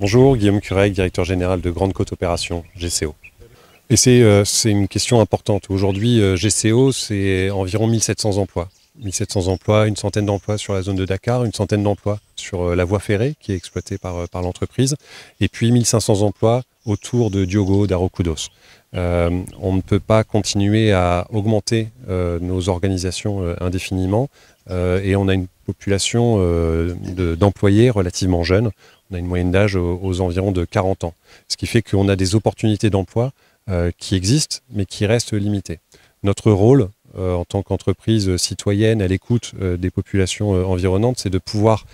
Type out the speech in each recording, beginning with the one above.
Bonjour, Guillaume Curec, directeur général de Grande Côte Opération, GCO. Et c'est une question importante. Aujourd'hui, GCO, c'est environ 1700 emplois. 1700 emplois, une centaine d'emplois sur la zone de Dakar, une centaine d'emplois sur la voie ferrée qui est exploitée par l'entreprise, et puis 1500 emplois autour de Diogo, d'Arrokudos. On ne peut pas continuer à augmenter nos organisations indéfiniment et on a une population d'employés relativement jeune. On a une moyenne d'âge aux environs de 40 ans. Ce qui fait qu'on a des opportunités d'emploi qui existent mais qui restent limitées. Notre rôle en tant qu'entreprise citoyenne à l'écoute des populations environnantes, c'est de pouvoir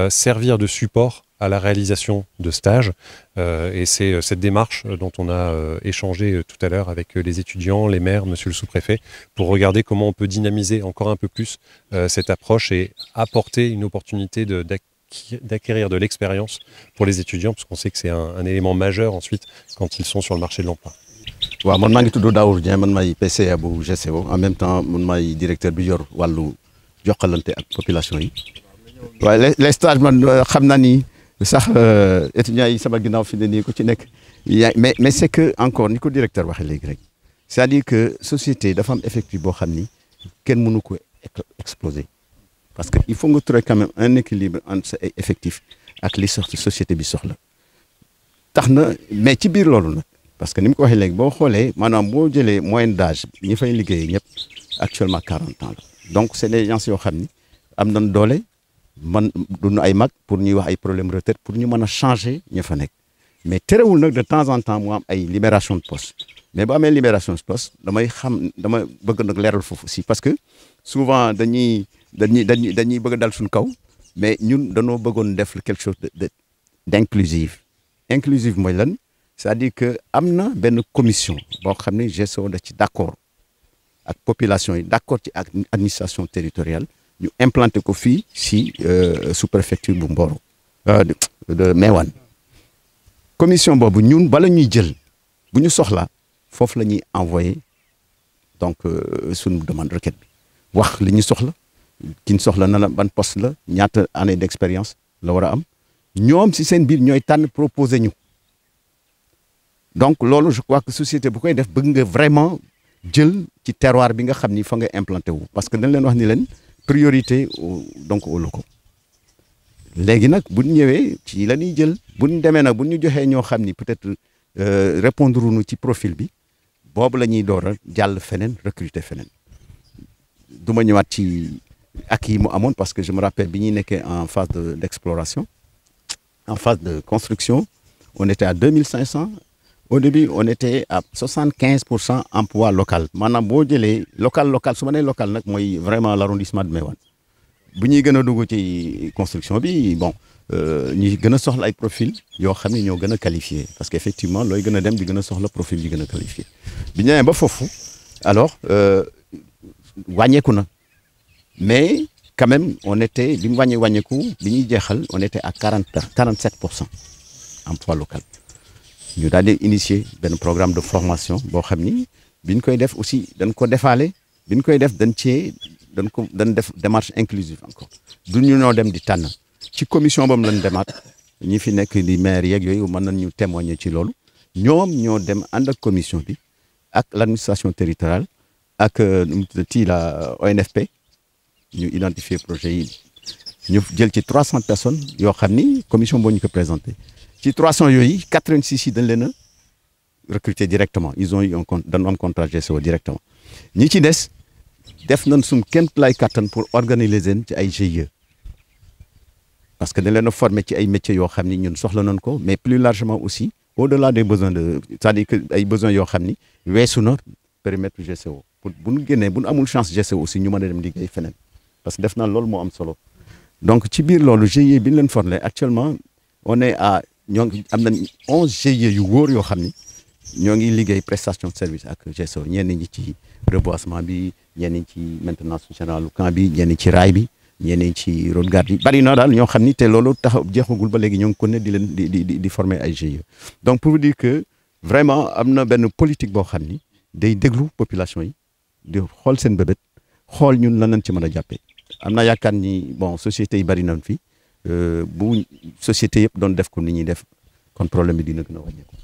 servir de support à la réalisation de stages. Et c'est cette démarche dont on a échangé tout à l'heure avec les étudiants, les maires, monsieur le sous-préfet, pour regarder comment on peut dynamiser encore un peu plus cette approche et apporter une opportunité d'acquérir de l'expérience pour les étudiants, parce qu'on sait que c'est un élément majeur ensuite quand ils sont sur le marché de l'emploi. waaw man maa ngi tudd Daour Dieng man maay PCA bu GCO en même temps man maay directeur bi yor wàllu jokkalante ak population yi. waaye les stages man xam naa ni sax étudiants yi sama ginnaaw fi ne nii ku ci nekk mais c'est que encore ni ko directeur waxee léegi rek c'est-à-dire que société dafa am effectif boo xam ni kenn mënu ko exploser parce que il faut nga trouver quand même un équilibre entre sa effectif ak li société bi soxla tax na mais ci biir loolu nag. Parce que ni mu ko waxee léegi boo xoolee maanaam boo jëlee moyenne d'âge ñi fay liggéey ñëpp actuellement 40 ans la donc c'est des gens yoo xam ni am nañ doole man duñu ay mag pour ñuy wax ay problème retraite pour ñu mën a changer ña fa nekk mais terewul nag de temps en temps mu am ay libération de poste mais bu amee libération de poste dama bëgg nag leeral foofu aussi parce que souvent dañuy bëgg a dal suñu kaw mais ñun dañoo bëggoon def quelque chose d'inclusive mooy lan. C'est-à-dire que am na benn commission boo xam ne GCO da ci d'accord ak population yi d'accord ci ak administration territoriale ñu implanté ko fii si sous-préfecture bu Mboro de Mewane commission boobu ñun bala ñuy jël bu ñu soxla foofu la ñuy envoyé donc suñu demande requête bi wax li ñu soxla ki ñu soxla na la ban poste la ñaata année d'expérience la war a am ñoom si seen biir ñooy tànn proposé ñu. Donc loolu je crois que société bu koy def bëgg nga vraiment jël ci terroir bi nga xam ni fa nga implanté wu parce que dañ leen wax ni leen priorité donc aux locaux léegi nag bu ñu ñëwee ci la ñuy jël bu ñu demee nag bu ñu joxee ñoo xam ni peut-être répondre nu ci profil bi boobu la ñuy door a jàll feneen recruter feneen du ma ñëwaat ci ak yi mu amoon parce que je me rappelle bi ñuy nekkee en phase d'exploration en phase de construction on était à 2500. Au début, on était à 75% emploi local. Maintenant, boo jëlee local su ma nee local nag mooy vraiment l'arrondissement de Mewane bu ñuy gën a dugg ci construction bi bon ñuy gën a soxla ay profil yoo xam ne ñoo gën a qualifié parce que effectivement looy gën a dem di gën a soxla profil yi gën a qualifié bi ñëwee ba foofu alors wàññeeku na mais quand même on était bi mu wàññeeku bi ñuy jeexal on était à 47% emploi local. ñu daal di initier benn programme de formation boo xam ni bi ñu koy def aussi dañ ko defaale bi ñu koy def dañ def démarche inclusive encore du ñu ñoo dem di tànn ci commission boobu lañ demaat ñi fi nekk di maire yeeg yooyu mën nañ ñu témoigner ci loolu ñoom ñoo dem ànd ak commission bi ak l'administration territoriale ak nu mu tuddati la ONFP ñu identifier projet yi ñu jël ci 300 personnes yoo xam ni commission boo ñu ko présenté. ci 300 yooyu 86 yi dañ leen a recruter directement ils ont eu dañu am contrat GCO directement ñi ci des def nañ suñ kéem lay kattan pour organiser leen ci ay GIE parce que dañ leen a former ci ay métiers yoo xam ni ñun soxla nañ ko mais plus largement aussi au-delà des besoins c'est-à-dire que ay besoins yoo xam ni weesu na périmètre GCO pour bu ñu génnee bu ñu amul chance GCO aussi ñu mën a dem liggéey feneen parce que def naa loolu moo am solo donc ci biir loolu GIE bi ñu leen formé actuellement on est à ñoo ngi am nañ 11 GIE yu wóor yoo xam ni ñoo ngi liggéey prestation de service ak GCO ñenn ñi ci reboisement bi ñenn ñi ci maintenance générale camp bi ñenn ñi ci raay bi ñenn ñi ci road garde yi bari na daal ñoo xam ni te loolu tax jeexagul ba léegi ñoo ngi ko ne di leen di former ay GIE donc pour vous dire que vraiment am na benn politique boo xam ni day déglu population yi di xool seen bébét xool ñun lan lañ ci mën a jàppee am na yaakaar ni bon société yi bari nañ fi bu société yëpp doon def ko ni ñuy def kon problème bi dina gën a wàññeeku.